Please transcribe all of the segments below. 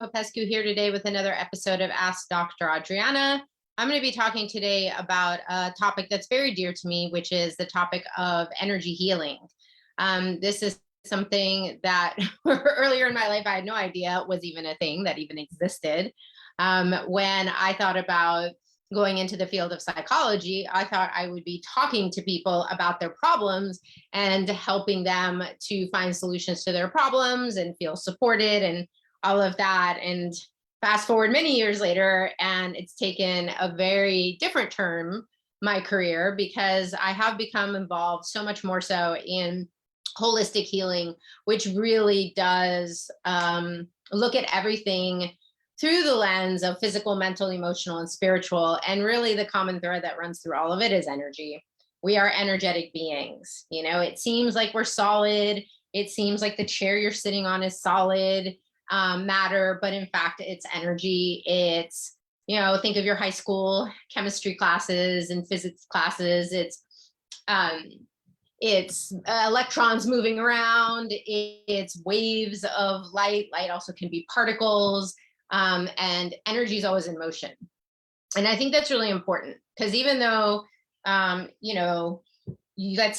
Popescu here today with another episode of Ask Dr. Adriana. I'm going to be talking today about a topic that's very dear to me, which is the topic of energy healing. This is something that earlier in my life, I had no idea was even a thing that even existed. When I thought about going into the field of psychology, I thought I would be talking to people about their problems and helping them to find solutions to their problems and feel supported and all of that. And fast forward many years later, and it's taken a very different turn, my career, because I have become involved so much more so in holistic healing, which really does look at everything through the lens of physical, mental, emotional, and spiritual. And really the common thread that runs through all of it is energy. We are energetic beings. You know, it seems like we're solid. It seems like the chair you're sitting on is solid matter, but in fact, it's energy. It's, you know, think of your high school chemistry classes and physics classes. It's electrons moving around. It's waves of light. Light also can be particles. And energy is always in motion. And I think that's really important because even though, let's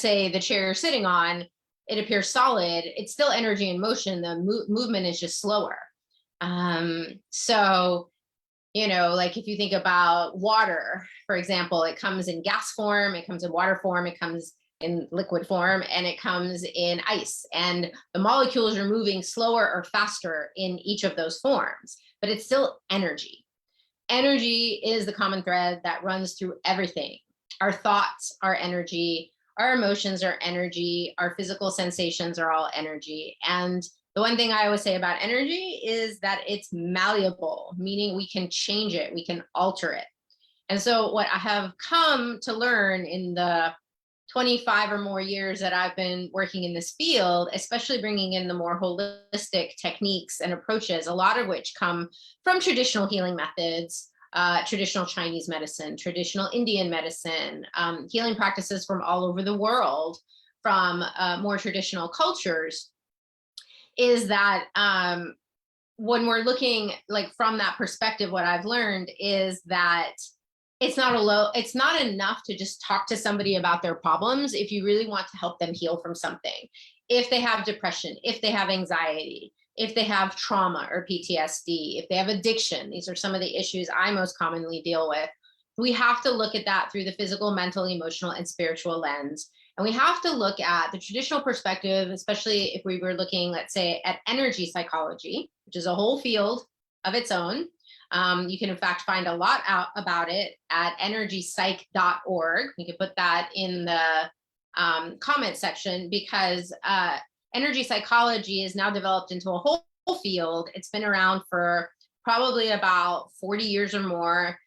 say the chair you're sitting on, it appears solid, it's still energy in motion. The movement is just slower. So, like if you think about water, for example, it comes in gas form, it comes in water form, it comes in liquid form, and it comes in ice. And the molecules are moving slower or faster in each of those forms, but it's still energy. Energy is the common thread that runs through everything. Our thoughts are energy. Our emotions are energy. Our physical sensations are all energy. And the one thing I always say about energy is that it's malleable, meaning we can change it, we can alter it. And so what I have come to learn in the 25 or more years that I've been working in this field, especially bringing in the more holistic techniques and approaches, a lot of which come from traditional healing methods, traditional Chinese medicine, traditional Indian medicine, healing practices from all over the world, from more traditional cultures, is that when we're looking like from that perspective, what I've learned is that it's not enough to just talk to somebody about their problems if you really want to help them heal from something. If they have depression, if they have anxiety, if they have trauma or PTSD, if they have addiction, these are some of the issues I most commonly deal with. We have to look at that through the physical, mental, emotional, and spiritual lens. And we have to look at the traditional perspective, especially if we were looking, let's say, at energy psychology, which is a whole field of its own. You can, in fact, find a lot out about it at energypsych.org. You can put that in the comment section because energy psychology is now developed into a whole field. It's been around for probably about 40 years or more.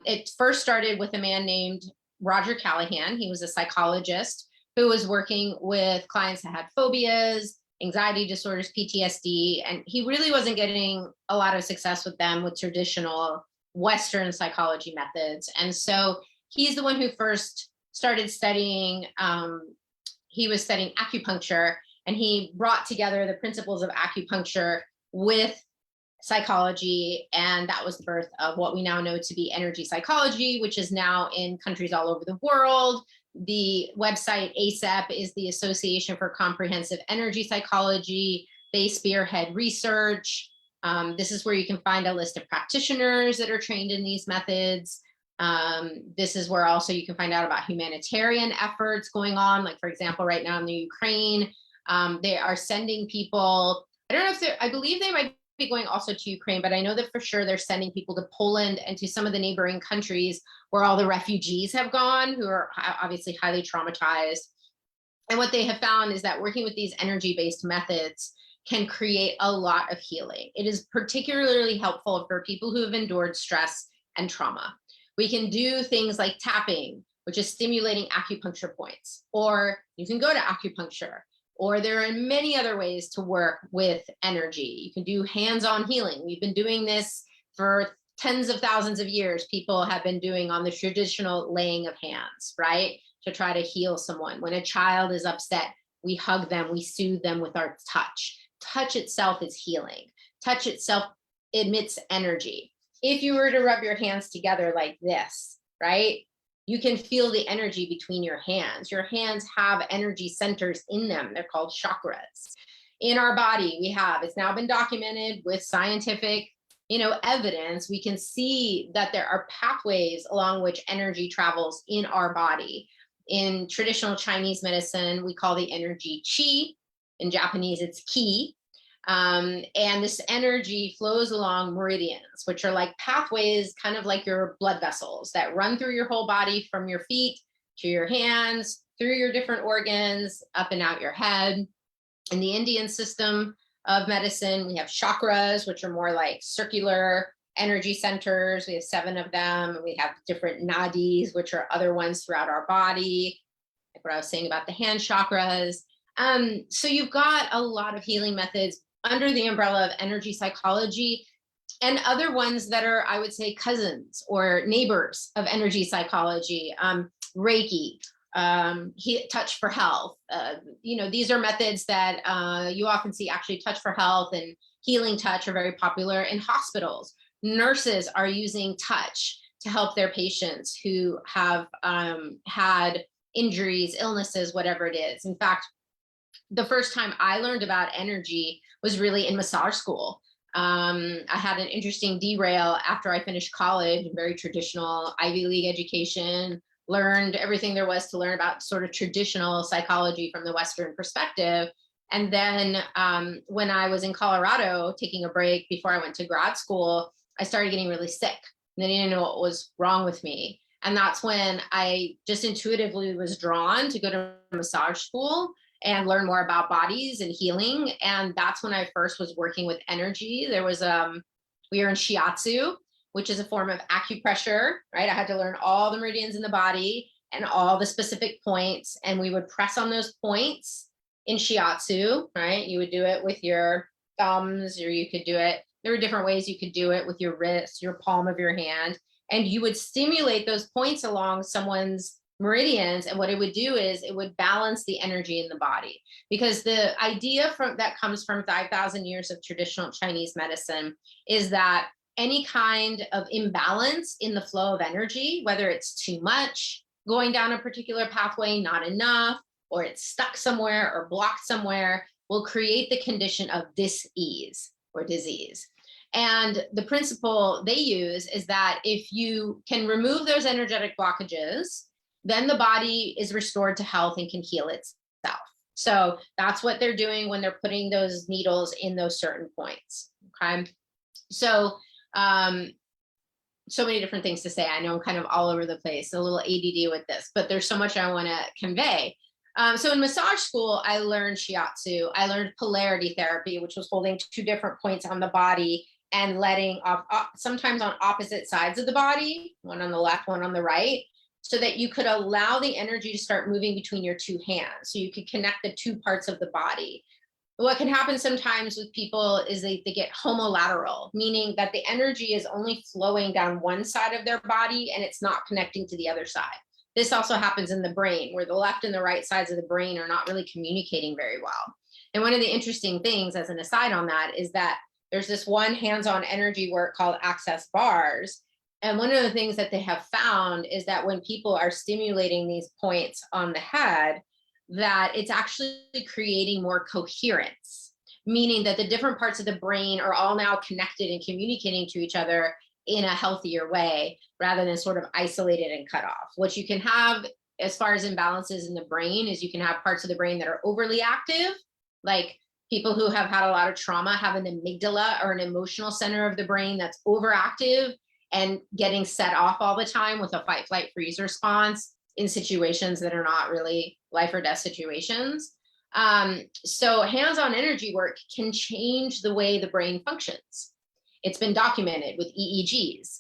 It first started with a man named Roger Callahan. He was a psychologist who was working with clients that had phobias, anxiety disorders, PTSD, and he really wasn't getting a lot of success with them with traditional Western psychology methods. And so he's the one who first started studying, he was studying acupuncture, and he brought together the principles of acupuncture with psychology. And that was the birth of what we now know to be energy psychology, which is now in countries all over the world. The website ASAP is the Association for Comprehensive Energy Psychology. They spearhead research. This is where you can find a list of practitioners that are trained in these methods. This is where also you can find out about humanitarian efforts going on. Like, for example, right now in the Ukraine, they are sending people, I don't know if I believe they might be going also to Ukraine, but I know that for sure they're sending people to Poland and to some of the neighboring countries where all the refugees have gone, who are obviously highly traumatized. And what they have found is that working with these energy-based methods can create a lot of healing. It is particularly helpful for people who have endured stress and trauma. We can do things like tapping, which is stimulating acupuncture points, or you can go to acupuncture. Or there are many other ways to work with energy. You can do hands-on healing. We've been doing this for tens of thousands of years. People have been doing on the traditional laying of hands, right? To try to heal someone. When a child is upset, we hug them, we soothe them with our touch. Touch itself is healing. Touch itself emits energy. If you were to rub your hands together like this, right, you can feel the energy between your hands. Your hands have energy centers in them. They're called chakras. In our body, it's now been documented with scientific, evidence. We can see that there are pathways along which energy travels in our body. In traditional Chinese medicine, we call the energy qi. In Japanese, it's ki. And this energy flows along meridians, which are like pathways, kind of like your blood vessels that run through your whole body, from your feet to your hands, through your different organs, up and out your head. In the Indian system of medicine, we have chakras, which are more like circular energy centers. We have 7 of them. We have different nadis, which are other ones throughout our body, like what I was saying about the hand chakras. So you've got a lot of healing methods under the umbrella of energy psychology, and other ones that are, I would say, cousins or neighbors of energy psychology. Reiki, touch for health. These are methods that you often see. Actually, touch for health and healing touch are very popular in hospitals. Nurses are using touch to help their patients who have had injuries, illnesses, whatever it is. In fact, the first time I learned about energy was really in massage school. I had an interesting derail after I finished college, very traditional Ivy League education, learned everything there was to learn about sort of traditional psychology from the Western perspective. And then when I was in Colorado taking a break before I went to grad school, I started getting really sick. And I didn't know what was wrong with me. And that's when I just intuitively was drawn to go to massage school and learn more about bodies and healing. And that's when I first was working with energy. There was, we were in Shiatsu, which is a form of acupressure, right? I had to learn all the meridians in the body and all the specific points. And we would press on those points in Shiatsu, right? You would do it with your thumbs, or you could do it, there were different ways you could do it with your wrist, your palm of your hand. And you would stimulate those points along someone's meridians, and what it would do is it would balance the energy in the body, because the idea that comes from 5,000 years of traditional Chinese medicine is that any kind of imbalance in the flow of energy, whether it's too much going down a particular pathway, not enough, or it's stuck somewhere or blocked somewhere, will create the condition of dis-ease or disease. And the principle they use is that if you can remove those energetic blockages, then the body is restored to health and can heal itself. So that's what they're doing when they're putting those needles in those certain points. Okay. So, so many different things to say. I know I'm kind of all over the place, a little ADD with this, but there's so much I want to convey. So in massage school, I learned Shiatsu. I learned Polarity Therapy, which was holding 2 different points on the body and letting off, sometimes on opposite sides of the body, one on the left, one on the right, so that you could allow the energy to start moving between your 2 hands. So you could connect the 2 parts of the body. What can happen sometimes with people is they get homolateral, meaning that the energy is only flowing down one side of their body and it's not connecting to the other side. This also happens in the brain, where the left and the right sides of the brain are not really communicating very well. And one of the interesting things, as an aside on that, is that there's this one hands-on energy work called access bars. And one of the things that they have found is that when people are stimulating these points on the head, that it's actually creating more coherence, meaning that the different parts of the brain are all now connected and communicating to each other in a healthier way, rather than sort of isolated and cut off. What you can have as far as imbalances in the brain is you can have parts of the brain that are overly active, like people who have had a lot of trauma have an amygdala or an emotional center of the brain that's overactive and getting set off all the time with a fight, flight, freeze response in situations that are not really life or death situations. So hands-on energy work can change the way the brain functions. It's been documented with EEGs.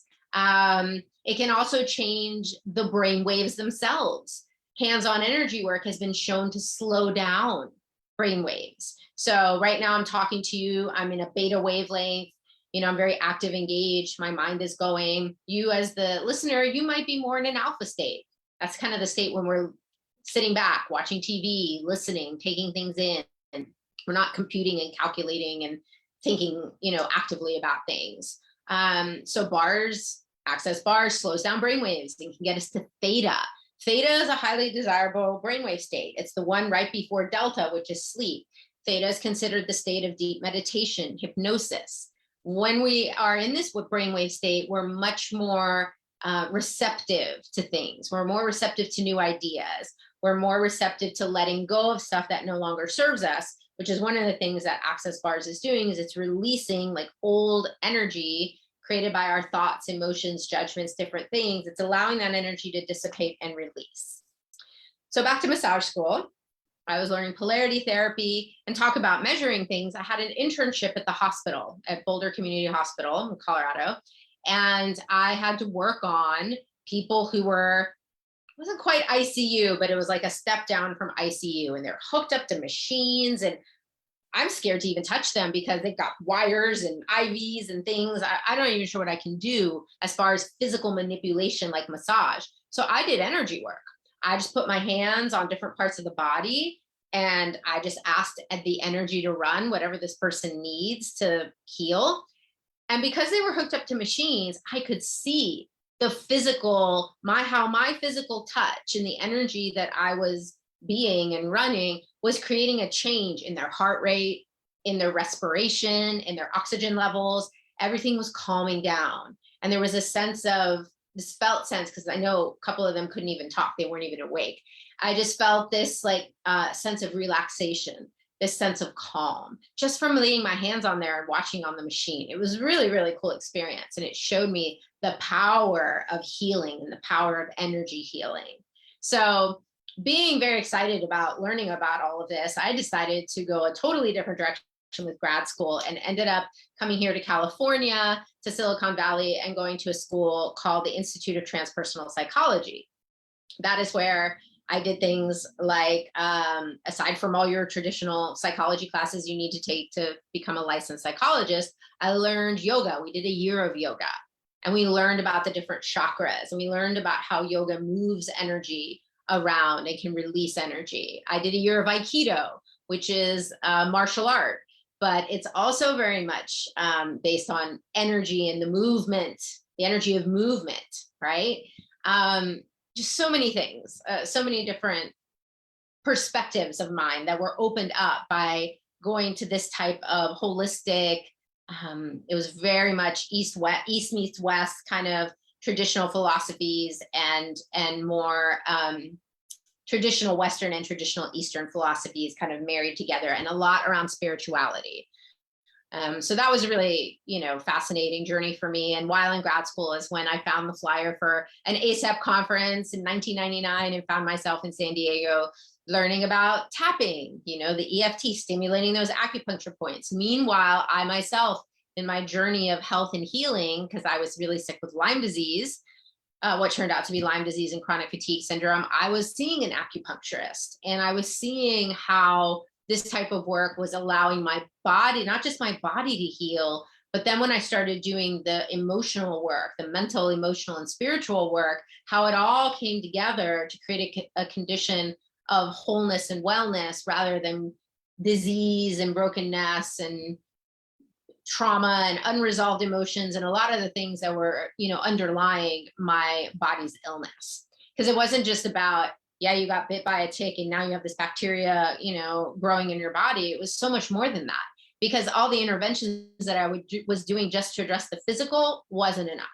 It can also change the brain waves themselves. Hands-on energy work has been shown to slow down brain waves. So right now I'm talking to you, I'm in a beta wavelength, I'm very active, engaged, my mind is going. You as the listener, you might be more in an alpha state. That's kind of the state when we're sitting back, watching TV, listening, taking things in, and we're not computing and calculating and thinking, actively about things. So access bars slows down brainwaves and can get us to theta. Theta is a highly desirable brainwave state. It's the one right before delta, which is sleep. Theta is considered the state of deep meditation, hypnosis. When we are in this brainwave state, we're much more receptive to things. We're more receptive to new ideas. We're more receptive to letting go of stuff that no longer serves us, which is one of the things that access bars is doing, is it's releasing like old energy created by our thoughts, emotions, judgments, different things. It's allowing that energy to dissipate and release. So back to massage school. I was learning polarity therapy and talk about measuring things. I had an internship at the hospital, at Boulder Community Hospital in Colorado. And I had to work on people who wasn't quite ICU, but it was like a step down from ICU, and they're hooked up to machines, and I'm scared to even touch them because they've got wires and IVs and things. I'm not even sure what I can do as far as physical manipulation like massage. So I did energy work. I just put my hands on different parts of the body, and I just asked the energy to run whatever this person needs to heal. And because they were hooked up to machines, I could see the physical, how my physical touch and the energy that I was being and running was creating a change in their heart rate, in their respiration, in their oxygen levels. Everything was calming down. And there was a this felt sense, because I know a couple of them couldn't even talk. They weren't even awake. I just felt this sense of relaxation, this sense of calm, just from laying my hands on there and watching on the machine. It was really, really cool experience. And it showed me the power of healing and the power of energy healing. So being very excited about learning about all of this, I decided to go a totally different direction with grad school, and ended up coming here to California, to Silicon Valley, and going to a school called the Institute of Transpersonal Psychology. That is where I did things like, aside from all your traditional psychology classes you need to take to become a licensed psychologist, I learned yoga. We did a year of yoga, and we learned about the different chakras, and we learned about how yoga moves energy around and can release energy. I did a year of Aikido, which is martial art, but it's also very much based on energy and the movement, the energy of movement, right? Just so many things, so many different perspectives of mine that were opened up by going to this type of holistic, it was very much east meets west kind of traditional philosophies, and more traditional Western and traditional Eastern philosophies kind of married together, and a lot around spirituality. So that was a really, fascinating journey for me. And while in grad school is when I found the flyer for an ASAP conference in 1999, and found myself in San Diego learning about tapping, the EFT, stimulating those acupuncture points. Meanwhile, I myself, in my journey of health and healing, because I was really sick with Lyme disease, what turned out to be Lyme disease and chronic fatigue syndrome, I was seeing an acupuncturist, and I was seeing how this type of work was allowing my body, not just my body to heal, but then when I started doing the emotional work, the mental, emotional, and spiritual work, how it all came together to create a condition of wholeness and wellness, rather than disease and brokenness and trauma and unresolved emotions, and a lot of the things that were, underlying my body's illness. Because it wasn't just about, you got bit by a tick and now you have this bacteria, growing in your body. It was so much more than that, because all the interventions that I was doing just to address the physical wasn't enough.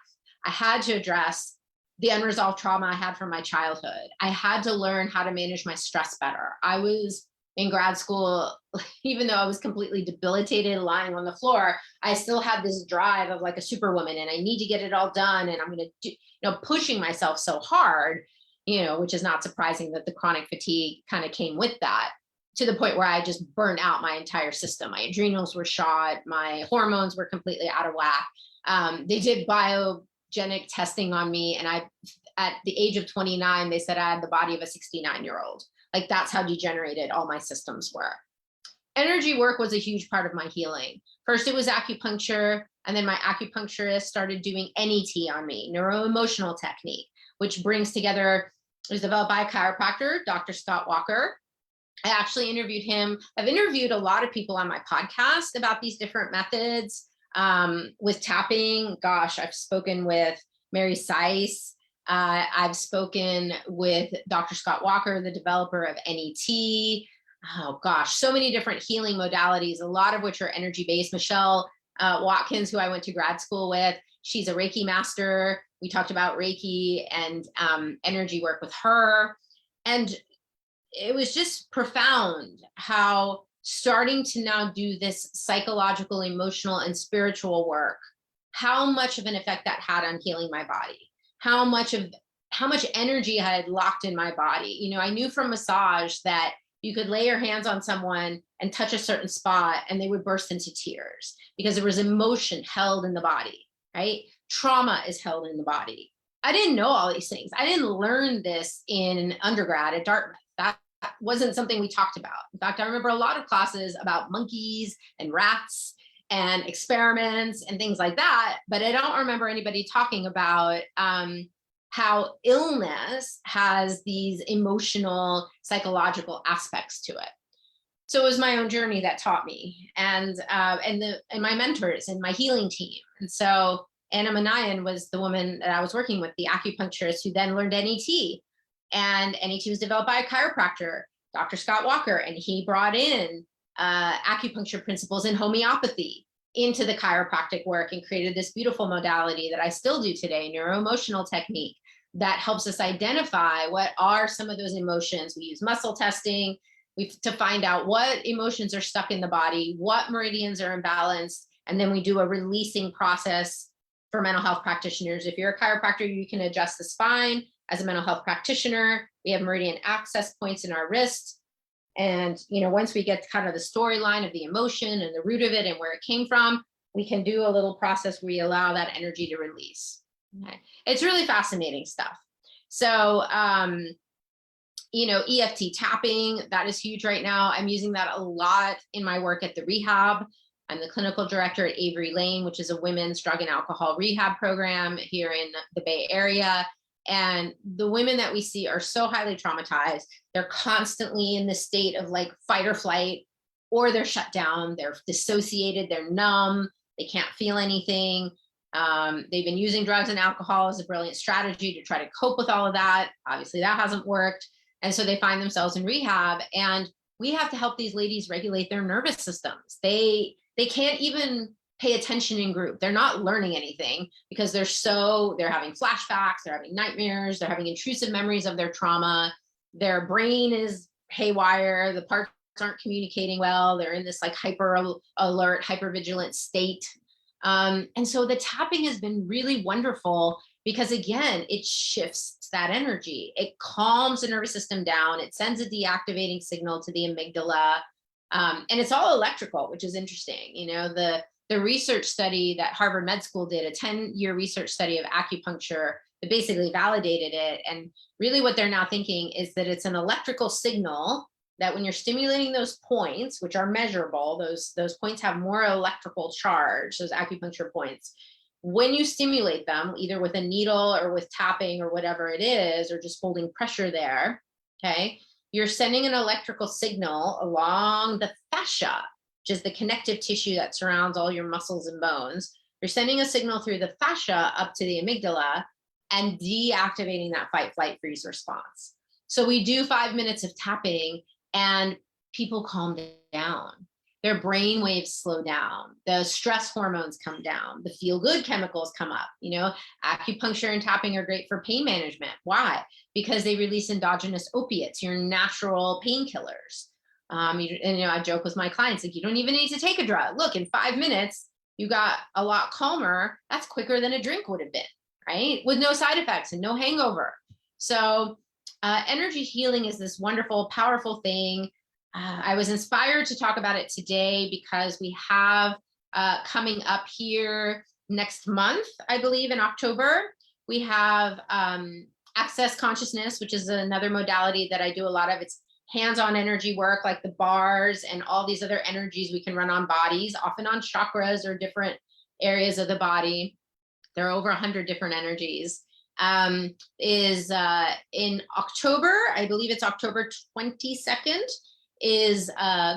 I had to address the unresolved trauma I had from my childhood. I had to learn how to manage my stress better. I was in grad school, even though I was completely debilitated, lying on the floor, I still had this drive of like a superwoman, and I need to get it all done. And I'm going to do, pushing myself so hard, which is not surprising that the chronic fatigue kind of came with that, to the point where I just burned out my entire system. My adrenals were shot. My hormones were completely out of whack. They did biogenic testing on me. And at the age of 29, they said I had the body of a 69-year-old. Like, that's how degenerated all my systems were. Energy work was a huge part of my healing. First, it was acupuncture, and then my acupuncturist started doing NET on me, neuro-emotional technique, which brings together, it was developed by a chiropractor, Dr. Scott Walker. I actually interviewed him. I've interviewed a lot of people on my podcast about these different methods. With tapping, gosh, I've spoken with Mary Seiss. I've spoken with Dr. Scott Walker, the developer of NET. Oh gosh, so many different healing modalities, a lot of which are energy-based. Michelle Watkins, who I went to grad school with, she's a Reiki master. We talked about Reiki and energy work with her. And it was just profound how starting to now do this psychological, emotional, and spiritual work, how much of an effect that had on healing my body, how much energy I had locked in my body. You know, I knew from massage that you could lay your hands on someone and touch a certain spot and they would burst into tears because there was emotion held in the body, right? Trauma is held in the body. I didn't know all these things. I didn't learn this in undergrad at Dartmouth. That wasn't something we talked about. In fact, I remember a lot of classes about monkeys and rats and experiments and things like that, but I don't remember anybody talking about how illness has these emotional, psychological aspects to it. So it was my own journey that taught me, and my mentors and my healing team. And so Anna Manayan was the woman that I was working with, the acupuncturist who then learned NET. And NET was developed by a chiropractor, Dr. Scott Walker, and he brought in acupuncture principles and homeopathy into the chiropractic work and created this beautiful modality that I still do today, neuro-emotional technique that helps us identify what are some of those emotions. We use muscle testing to find out what emotions are stuck in the body, what meridians are imbalanced, and then we do a releasing process for mental health practitioners. If you're a chiropractor, you can adjust the spine. As a mental health practitioner, we have meridian access points in our wrist. And, you know, once we get kind of the storyline of the emotion and the root of it and where it came from, we can do a little process where we allow that energy to release. Okay. It's really fascinating stuff. So, you know, EFT tapping, that is huge right now. I'm using that a lot in my work at the rehab. I'm the clinical director at Avery Lane, which is a women's drug and alcohol rehab program here in the Bay Area. And the women that we see are so highly traumatized. They're constantly in the state of like fight or flight, or they're shut down, they're dissociated, they're numb, they can't feel anything. They've been using drugs and alcohol as a brilliant strategy to try to cope with all of that. Obviously, that hasn't worked. And so they find themselves in rehab. And we have to help these ladies regulate their nervous systems. They can't even pay attention in group. They're not learning anything because they're having flashbacks, they're having nightmares, they're having intrusive memories of their trauma. Their brain is haywire. The parts aren't communicating well. They're in this like hyper alert, hyper vigilant state. And so the tapping has been really wonderful because again, it shifts that energy. It calms the nervous system down. It sends a deactivating signal to the amygdala. And it's all electrical, which is interesting. You know, the research study that Harvard Med School did, a 10-year research study of acupuncture that basically validated it. And really what they're now thinking is that it's an electrical signal that when you're stimulating those points, which are measurable, those points have more electrical charge, those acupuncture points. When you stimulate them, either with a needle or with tapping or whatever it is, or just holding pressure there, okay, you're sending an electrical signal along the fascia, which is the connective tissue that surrounds all your muscles and bones. You're sending a signal through the fascia up to the amygdala and deactivating that fight, flight, freeze response. So we do 5 minutes of tapping and people calm down. Their brain waves slow down. The stress hormones come down. The feel-good chemicals come up. You know, acupuncture and tapping are great for pain management. Why? Because they release endogenous opiates, your natural painkillers. I joke with my clients, like, you don't even need to take a drug. Look, in 5 minutes, you got a lot calmer. That's quicker than a drink would have been, right? With no side effects and no hangover. So energy healing is this wonderful, powerful thing. I was inspired to talk about it today because we have coming up here next month, I believe in October, we have access consciousness, which is another modality that I do a lot of. It's hands-on energy work, like the bars and all these other energies we can run on bodies, often on chakras or different areas of the body. There are over 100 different energies. Is in October, I believe it's October 22nd, is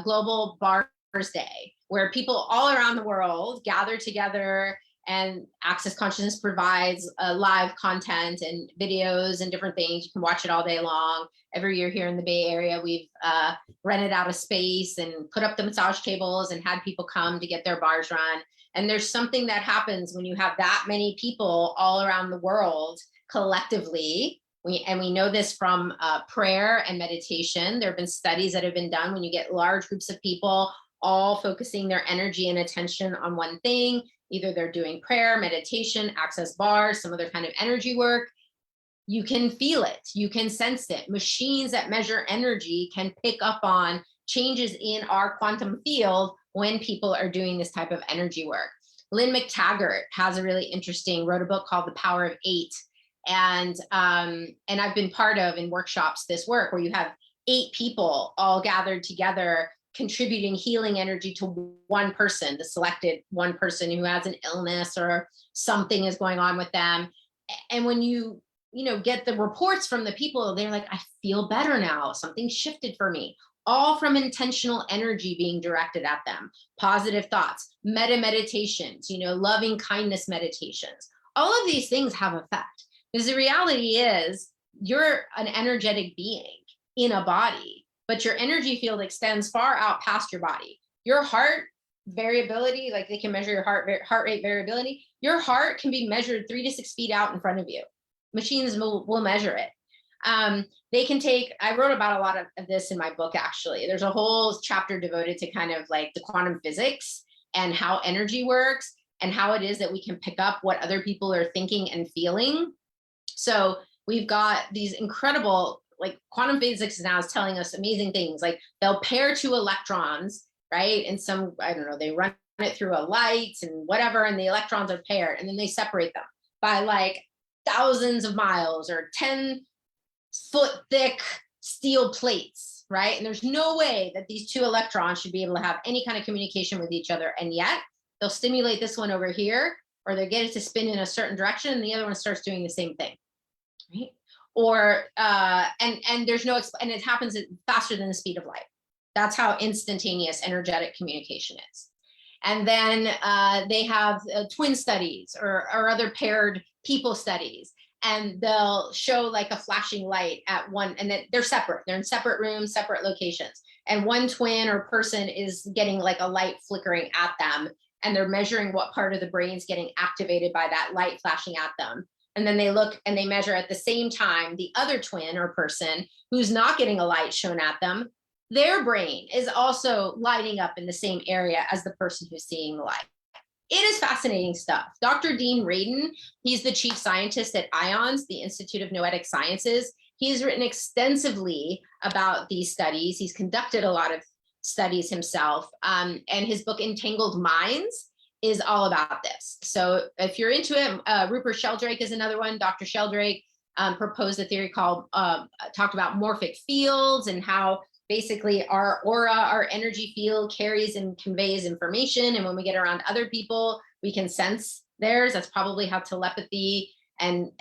Global Bars Day, where people all around the world gather together, and Access Consciousness provides live content and videos and different things. You can watch it all day long. Every year here in the Bay Area, we've rented out a space and put up the massage tables and had people come to get their bars run. And there's something that happens when you have that many people all around the world collectively. We know this from prayer and meditation. There have been studies that have been done when you get large groups of people all focusing their energy and attention on one thing. Either they're doing prayer, meditation, access bars, some other kind of energy work. You can feel it. You can sense it. Machines that measure energy can pick up on changes in our quantum field when people are doing this type of energy work. Lynn McTaggart has a really interesting, wrote a book called The Power of Eight. And I've been part of in workshops this work where you have 8 people all gathered together contributing healing energy to one person, the selected one person who has an illness or something is going on with them. And when you get the reports from the people, they're like, I feel better now. Something shifted for me. All from intentional energy being directed at them. Positive thoughts, meditations, loving kindness meditations. All of these things have effect. Because the reality is you're an energetic being in a body, but your energy field extends far out past your body. Your heart variability, like they can measure your heart rate variability. Your heart can be measured 3 to 6 feet out in front of you. Machines will measure it. They can take, I wrote about a lot of this in my book, actually. There's a whole chapter devoted to kind of like the quantum physics and how energy works and how it is that we can pick up what other people are thinking and feeling. So we've got these incredible, like quantum physics now is telling us amazing things. Like they'll pair 2 electrons, right? And some, I don't know, they run it through a light and whatever, and the electrons are paired, and then they separate them by like thousands of miles or 10-foot thick steel plates, right? And there's no way that these 2 electrons should be able to have any kind of communication with each other. And yet they'll stimulate this one over here, or they get it to spin in a certain direction, and the other one starts doing the same thing, right? Or, and there's no, and it happens faster than the speed of light. That's how instantaneous energetic communication is. And then they have twin studies or other paired people studies, and they'll show like a flashing light at one, and then they're separate. They're in separate rooms, separate locations. And one twin or person is getting like a light flickering at them, and they're measuring what part of the brain is getting activated by that light flashing at them. And then they look and they measure at the same time the other twin or person who's not getting a light shown at them. Their brain is also lighting up in the same area as the person who's seeing the light. It is fascinating stuff. Dr. Dean Raiden, he's the chief scientist at IONS, the Institute of Noetic Sciences. He's written extensively about these studies. He's conducted a lot of studies himself. And his book, Entangled Minds, is all about this. So if you're into it, Rupert Sheldrake is another one. Dr. Sheldrake proposed a theory called, talked about morphic fields and how basically our aura, our energy field carries and conveys information. And when we get around other people, we can sense theirs. That's probably how telepathy and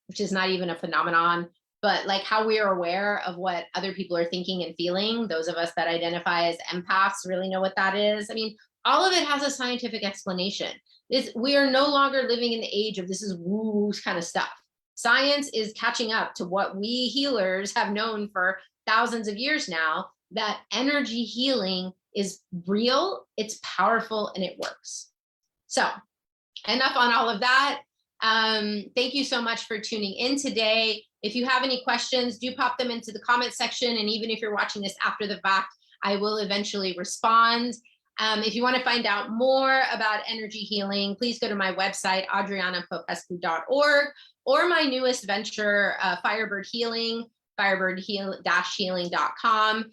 which is not even a phenomenon, but like how we are aware of what other people are thinking and feeling. Those of us that identify as empaths really know what that is. I mean, all of it has a scientific explanation. We are no longer living in the age of this is woo kind of stuff. Science is catching up to what we healers have known for thousands of years now, that energy healing is real, it's powerful, and it works. So enough on all of that. Thank you so much for tuning in today. If you have any questions, do pop them into the comment section. And even if you're watching this after the fact, I will eventually respond. If you want to find out more about energy healing, please go to my website, adrianapopescu.org, or my newest venture, Firebird Healing, firebird-healing.com,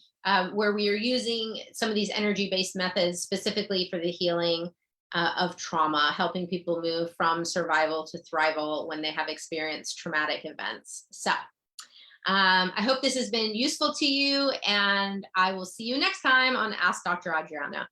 where we are using some of these energy-based methods specifically for the healing of trauma, helping people move from survival to thrival when they have experienced traumatic events. So I hope this has been useful to you, and I will see you next time on Ask Dr. Adriana.